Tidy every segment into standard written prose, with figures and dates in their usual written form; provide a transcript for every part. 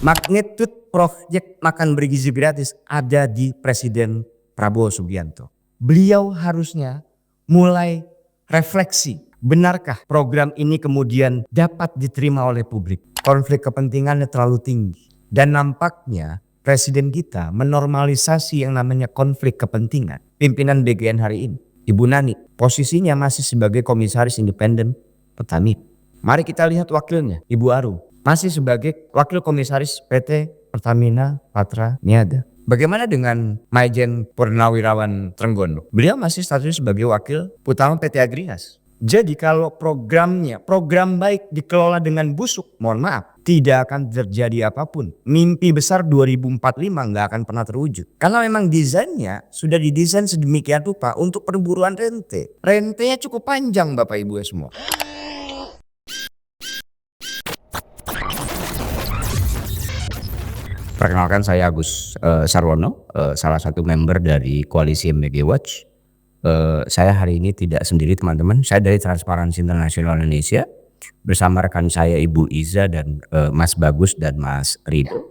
Magnitude proyek makan bergizi gratis ada di Presiden Prabowo Subianto. Beliau harusnya mulai refleksi. Benarkah program ini kemudian dapat diterima oleh publik? Konflik kepentingannya terlalu tinggi. Dan nampaknya Presiden kita menormalisasi yang namanya konflik kepentingan. Pimpinan BGN hari ini, Ibu Nani, posisinya masih sebagai komisaris independen Pertamina. Mari kita lihat wakilnya, Ibu Arum, masih sebagai wakil komisaris PT Pertamina Patra Niaga. Bagaimana dengan Maijen Purnawirawan Trenggono? Beliau masih statusnya sebagai wakil utama PT Agrias. Jadi kalau program baik dikelola dengan busuk, mohon maaf, tidak akan terjadi apapun. Mimpi besar 2045 nggak akan pernah terwujud. Karena memang desainnya sudah didesain sedemikian rupa untuk perburuan rente. Rentenya cukup panjang Bapak Ibu semua. Perkenalkan saya Agus Sarwono, salah satu member dari Koalisi MBG Watch. Saya hari ini tidak sendiri teman-teman, saya dari Transparansi Internasional Indonesia bersama rekan saya Ibu Iza dan Mas Bagus dan Mas Rido.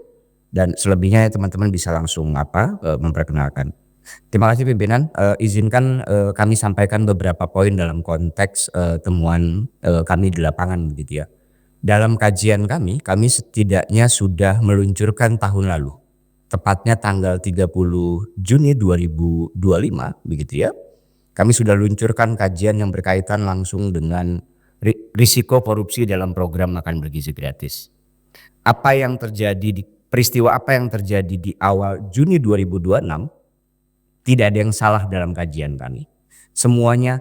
Dan selebihnya teman-teman bisa langsung memperkenalkan. Terima kasih pimpinan, izinkan kami sampaikan beberapa poin dalam konteks temuan kami di lapangan begitu ya. Dalam kajian kami setidaknya sudah meluncurkan tahun lalu, tepatnya tanggal 30 Juni 2025 begitu ya. Kami sudah luncurkan kajian yang berkaitan langsung dengan risiko korupsi dalam program makan bergizi gratis. Peristiwa apa yang terjadi di awal Juni 2026, tidak ada yang salah dalam kajian kami. Semuanya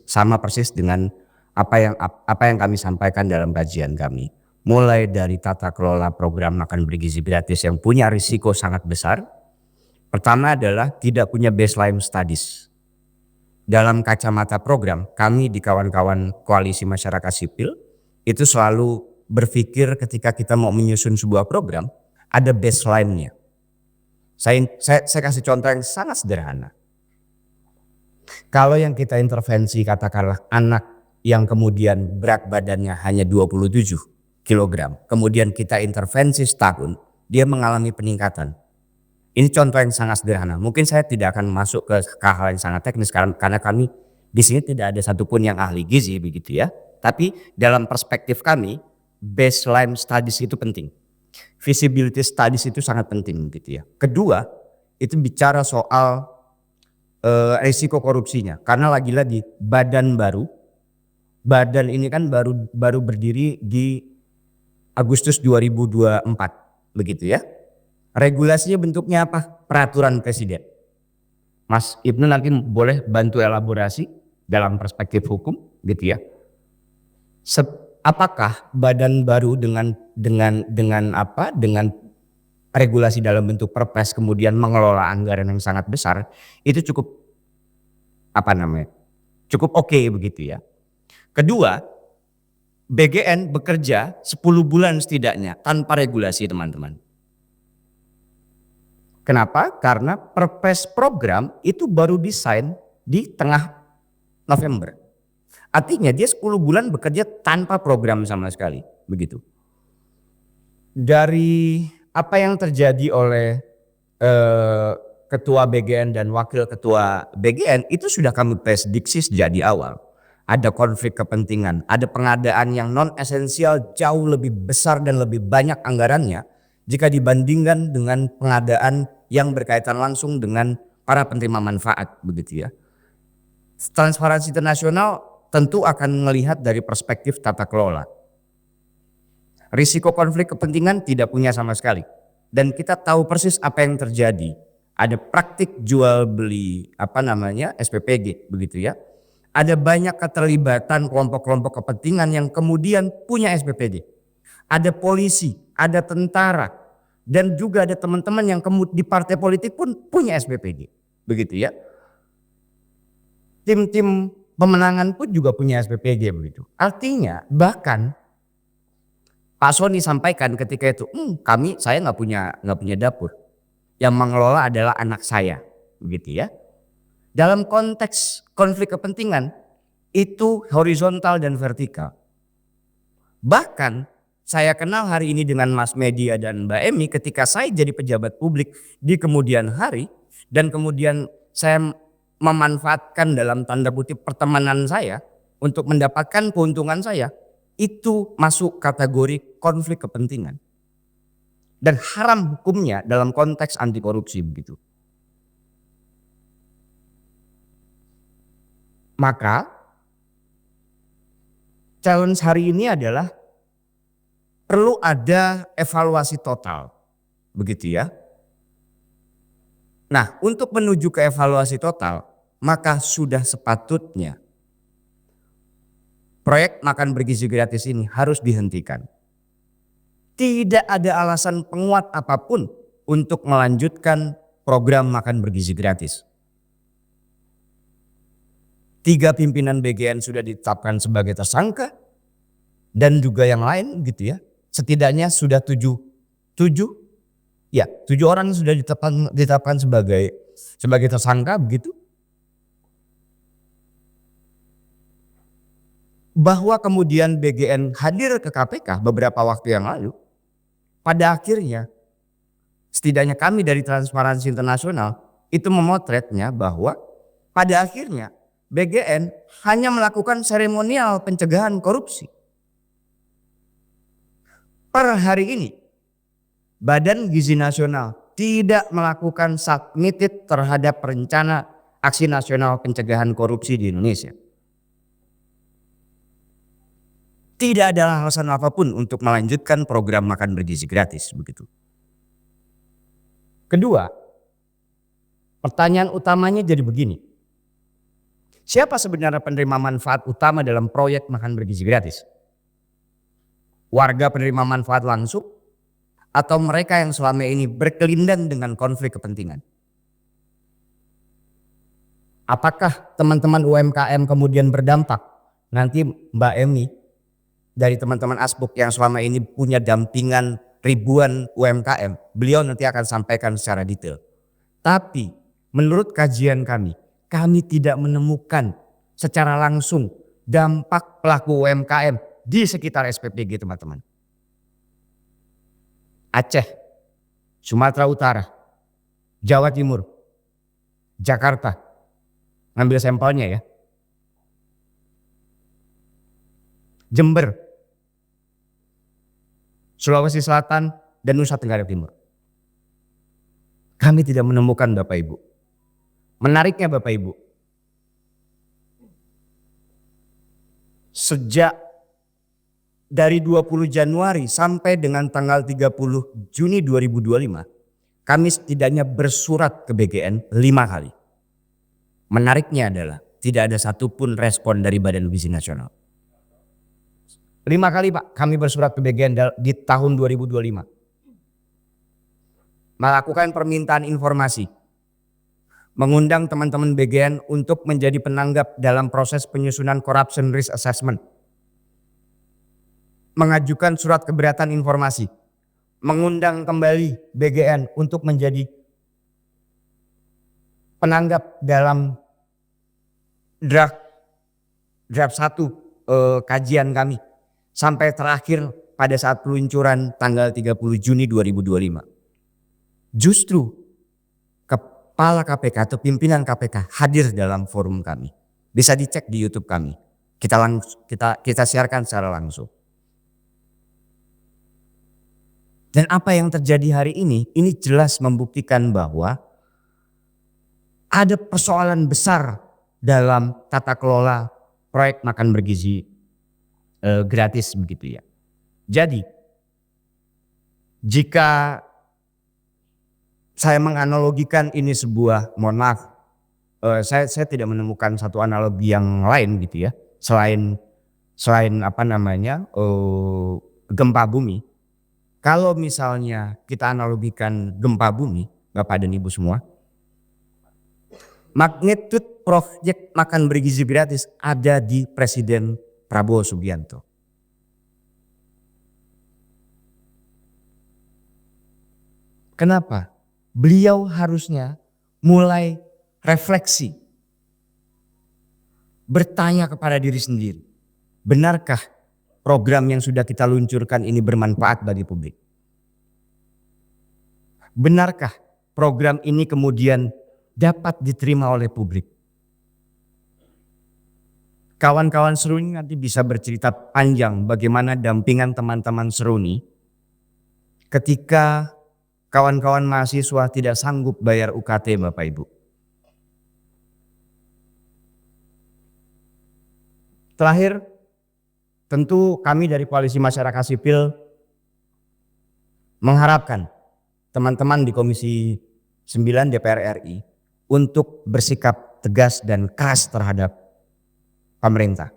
sama persis dengan apa yang kami sampaikan dalam kajian kami. Mulai dari tata kelola program makan bergizi gratis yang punya risiko sangat besar. Pertama adalah tidak punya baseline studies. Dalam kacamata program, kami di kawan-kawan koalisi masyarakat sipil itu selalu berpikir ketika kita mau menyusun sebuah program, ada baseline-nya. Saya kasih contoh yang sangat sederhana. Kalau yang kita intervensi katakanlah anak yang kemudian berat badannya hanya 27 kg. Kemudian kita intervensi setahun, dia mengalami peningkatan. Ini contoh yang sangat sederhana. Mungkin saya tidak akan masuk ke hal yang sangat teknis karena kami di sini tidak ada satupun yang ahli gizi begitu ya. Tapi dalam perspektif kami, baseline studies itu penting. Feasibility studies itu sangat penting gitu ya. Kedua, itu bicara soal risiko korupsinya. Karena lagi-lagi badan ini kan baru berdiri di Agustus 2024 begitu ya. Regulasinya bentuknya apa? Peraturan Presiden. Mas Ibnu nanti boleh bantu elaborasi dalam perspektif hukum gitu ya. Apakah badan baru dengan regulasi dalam bentuk perpres kemudian mengelola anggaran yang sangat besar itu cukup oke begitu ya. Kedua, BGN bekerja 10 bulan setidaknya tanpa regulasi teman-teman. Kenapa? Karena perpres program itu baru desain di tengah November. Artinya dia 10 bulan bekerja tanpa program sama sekali. Begitu. Dari apa yang terjadi oleh ketua BGN dan wakil ketua BGN itu sudah kami prediksi sejak di awal. Ada konflik kepentingan, ada pengadaan yang non esensial jauh lebih besar dan lebih banyak anggarannya jika dibandingkan dengan pengadaan yang berkaitan langsung dengan para penerima manfaat begitu ya. Transparansi Internasional tentu akan melihat dari perspektif tata kelola. Risiko konflik kepentingan tidak punya sama sekali. Dan kita tahu persis apa yang terjadi. Ada praktik jual beli SPPG begitu ya. Ada banyak keterlibatan kelompok-kelompok kepentingan yang kemudian punya SPPG. Ada polisi, ada tentara, dan juga ada teman-teman yang di partai politik pun punya SPPG. Begitu ya. Tim-tim pemenangan pun juga punya SPPG begitu. Artinya bahkan Pak Soni sampaikan ketika itu, saya nggak punya dapur. Yang mengelola adalah anak saya, begitu ya. Dalam konteks konflik kepentingan itu horizontal dan vertikal. Bahkan saya kenal hari ini dengan Mas Media dan Mbak Emi ketika saya jadi pejabat publik di kemudian hari dan kemudian saya memanfaatkan dalam tanda kutip pertemanan saya untuk mendapatkan keuntungan saya, itu masuk kategori konflik kepentingan. Dan haram hukumnya dalam konteks anti korupsi begitu. Maka challenge hari ini adalah perlu ada evaluasi total. Begitu ya. Nah, untuk menuju ke evaluasi total, maka sudah sepatutnya proyek makan bergizi gratis ini harus dihentikan. Tidak ada alasan penguat apapun untuk melanjutkan program makan bergizi gratis. 3 pimpinan BGN sudah ditetapkan sebagai tersangka dan juga yang lain gitu ya. Setidaknya sudah 7 orang sudah ditetapkan sebagai tersangka begitu. Bahwa kemudian BGN hadir ke KPK beberapa waktu yang lalu, pada akhirnya setidaknya kami dari Transparansi Internasional itu memotretnya bahwa pada akhirnya BGN hanya melakukan seremonial pencegahan korupsi. Per hari ini Badan Gizi Nasional tidak melakukan submitted terhadap rencana aksi nasional pencegahan korupsi di Indonesia. Tidak ada alasan apapun untuk melanjutkan program makan bergizi gratis begitu. Kedua, pertanyaan utamanya jadi begini. Siapa sebenarnya penerima manfaat utama dalam proyek makan bergizi gratis? Warga penerima manfaat langsung atau mereka yang selama ini berkelindan dengan konflik kepentingan? Apakah teman-teman UMKM kemudian berdampak? Nanti Mbak Emi dari teman-teman Asbuk yang selama ini punya dampingan ribuan UMKM, beliau nanti akan sampaikan secara detail. Tapi menurut kajian kami tidak menemukan secara langsung dampak pelaku UMKM di sekitar SPPG teman-teman. Aceh, Sumatera Utara, Jawa Timur, Jakarta. Ngambil sampelnya ya. Jember, Sulawesi Selatan, dan Nusa Tenggara Timur. Kami tidak menemukan Bapak Ibu. Menariknya Bapak Ibu, sejak dari 20 Januari sampai dengan tanggal 30 Juni 2025, kami setidaknya bersurat ke BGN 5 kali. Menariknya adalah tidak ada satupun respon dari Badan Gizi Nasional. 5 kali Pak kami bersurat ke BGN di tahun 2025. Melakukan permintaan informasi. Mengundang teman-teman BGN untuk menjadi penanggap dalam proses penyusunan Corruption Risk Assessment. Mengajukan surat keberatan informasi. Mengundang kembali BGN untuk menjadi penanggap dalam draft 1 kajian kami. Sampai terakhir pada saat peluncuran tanggal 30 Juni 2025. Justru Kepala KPK atau pimpinan KPK hadir dalam forum kami. Bisa dicek di YouTube kami. Kita siarkan secara langsung. Dan apa yang terjadi hari ini jelas membuktikan bahwa ada persoalan besar dalam tata kelola proyek makan bergizi gratis begitu ya. Jadi jika saya menganalogikan ini sebuah, mohon maaf, saya tidak menemukan satu analogi yang lain gitu ya, selain gempa bumi. Kalau misalnya kita analogikan gempa bumi, Bapak dan Ibu semua, magnitude proyek makan bergizi gratis ada di Presiden Prabowo Subianto. Kenapa? Beliau harusnya mulai refleksi. Bertanya kepada diri sendiri. Benarkah program yang sudah kita luncurkan ini bermanfaat bagi publik? Benarkah program ini kemudian dapat diterima oleh publik? Kawan-kawan Seruni nanti bisa bercerita panjang bagaimana dampingan teman-teman Seruni ketika kawan-kawan mahasiswa tidak sanggup bayar UKT, Bapak Ibu. Terakhir, tentu kami dari Koalisi Masyarakat Sipil mengharapkan teman-teman di Komisi 9 DPR RI untuk bersikap tegas dan keras terhadap pemerintah.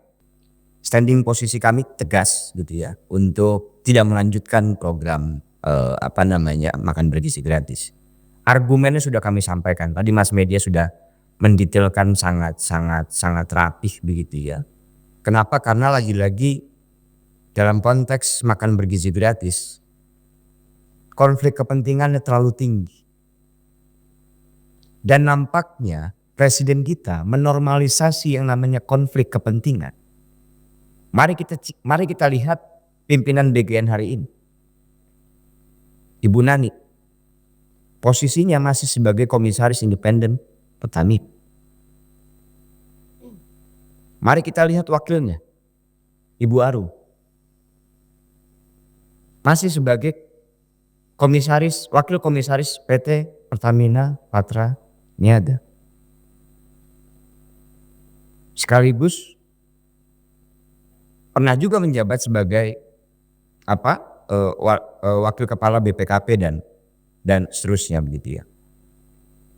Standing posisi kami tegas gitu ya, untuk tidak melanjutkan program makan bergizi gratis. Argumennya sudah kami sampaikan. Tadi Mas Media sudah mendetailkan sangat rapih begitu ya. Kenapa? Karena lagi-lagi dalam konteks makan bergizi gratis, konflik kepentingannya terlalu tinggi. Dan nampaknya Presiden kita menormalisasi yang namanya konflik kepentingan. Mari kita lihat pimpinan BGN hari ini. Ibu Nani, posisinya masih sebagai Komisaris Independen Pertamina. Mari kita lihat wakilnya, Ibu Arum, masih sebagai wakil komisaris PT Pertamina Patra Niaga. Sekaligus pernah juga menjabat sebagai wakil kepala BPKP dan seterusnya begitu ya.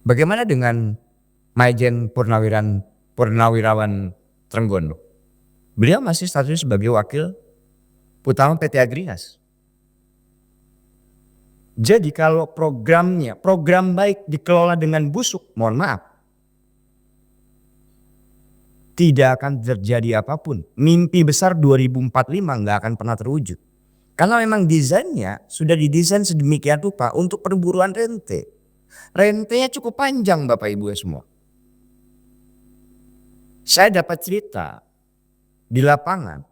Bagaimana dengan Maijen Purnawirawan Trenggono? Beliau masih statusnya sebagai wakil utama PT Agrinas. Jadi kalau program baik dikelola dengan busuk, mohon maaf, tidak akan terjadi apapun. Mimpi besar 2045 nggak akan pernah terwujud. Karena memang desainnya sudah didesain sedemikian rupa untuk perburuan rente. Rentenya cukup panjang Bapak Ibu semua. Saya dapat cerita di lapangan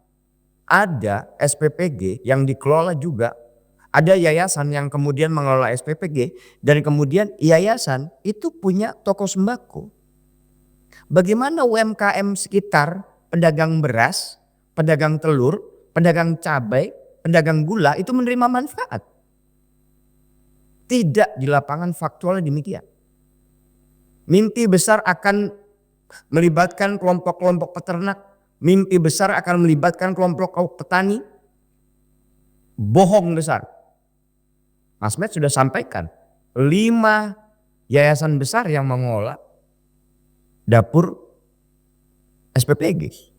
ada SPPG yang dikelola juga. Ada yayasan yang kemudian mengelola SPPG dan kemudian yayasan itu punya toko sembako. Bagaimana UMKM sekitar, pedagang beras, pedagang telur, pedagang cabai, pedagang gula itu menerima manfaat? Tidak, di lapangan faktualnya demikian. Mimpi besar akan melibatkan kelompok-kelompok peternak, mimpi besar akan melibatkan kelompok petani. Bohong besar. Mas Med sudah sampaikan 5 yayasan besar yang mengelola dapur SPPG.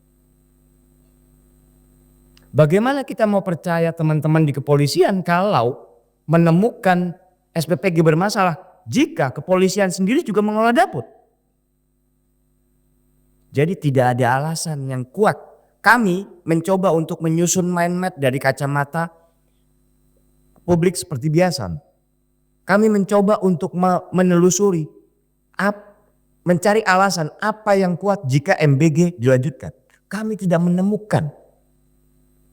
Bagaimana kita mau percaya teman-teman di kepolisian kalau menemukan SPPG bermasalah jika kepolisian sendiri juga mengelola dapur? Jadi tidak ada alasan yang kuat. Kami mencoba untuk menyusun mind map dari kacamata publik seperti biasa. Kami mencoba untuk menelusuri, mencari alasan apa yang kuat jika MBG dilanjutkan. Kami tidak menemukan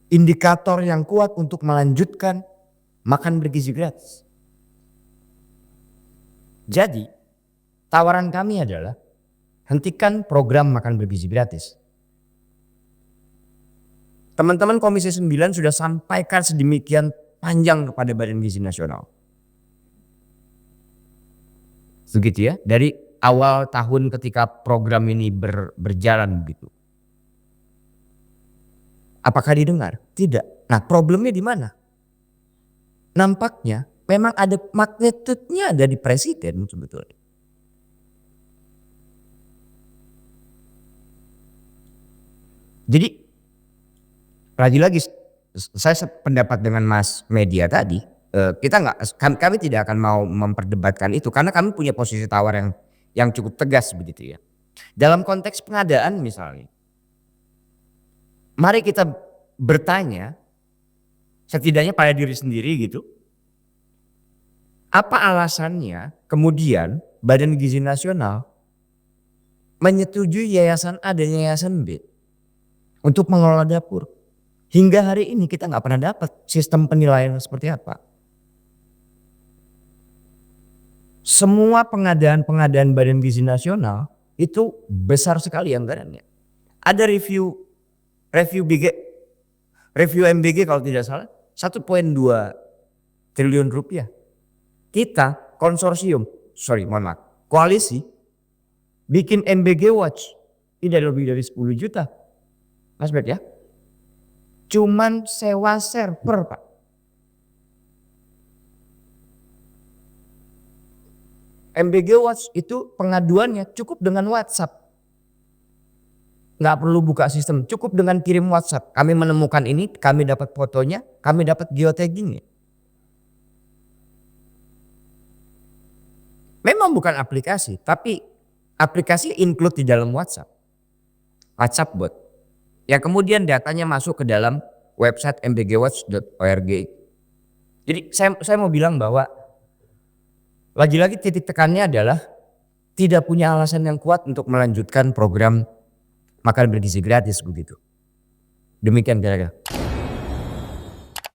indikator yang kuat untuk melanjutkan makan bergizi gratis. Jadi tawaran kami adalah hentikan program makan bergizi gratis. Teman-teman Komisi 9 sudah sampaikan sedemikian panjang kepada Badan Gizi Nasional. Begitu ya, dari awal tahun ketika program ini berjalan begitu. Apakah didengar? Tidak. Nah, problemnya di mana? Nampaknya memang ada magnitude-nya ada di presiden sebetulnya. Jadi lagi-lagi saya sependapat dengan Mas Media tadi. Kami tidak akan mau memperdebatkan itu karena kami punya posisi tawar yang cukup tegas begitu ya. Dalam konteks pengadaan misalnya, mari kita bertanya setidaknya pada diri sendiri gitu. Apa alasannya kemudian Badan Gizi Nasional menyetujui yayasan A dan yayasan B untuk mengelola dapur? Hingga hari ini kita nggak pernah dapat sistem penilaian seperti apa. Semua pengadaan Badan Gizi Nasional itu besar sekali anggarannya. Ada review MBG kalau tidak salah 1,2 triliun rupiah. Kita koalisi bikin MBG Watch tidak lebih dari 10 juta. Mas Bet ya. Cuman sewa server Pak. MBG Watch itu pengaduannya cukup dengan WhatsApp. Nggak perlu buka sistem, cukup dengan kirim WhatsApp. Kami menemukan ini, kami dapat fotonya, kami dapat geotaggingnya. Memang bukan aplikasi, tapi aplikasi include di dalam WhatsApp. WhatsApp bot. Yang kemudian datanya masuk ke dalam website mbgwatch.org. Jadi saya mau bilang bahwa lagi-lagi titik tekannya adalah tidak punya alasan yang kuat untuk melanjutkan program makan bergizi gratis begitu. Demikian kira-kira.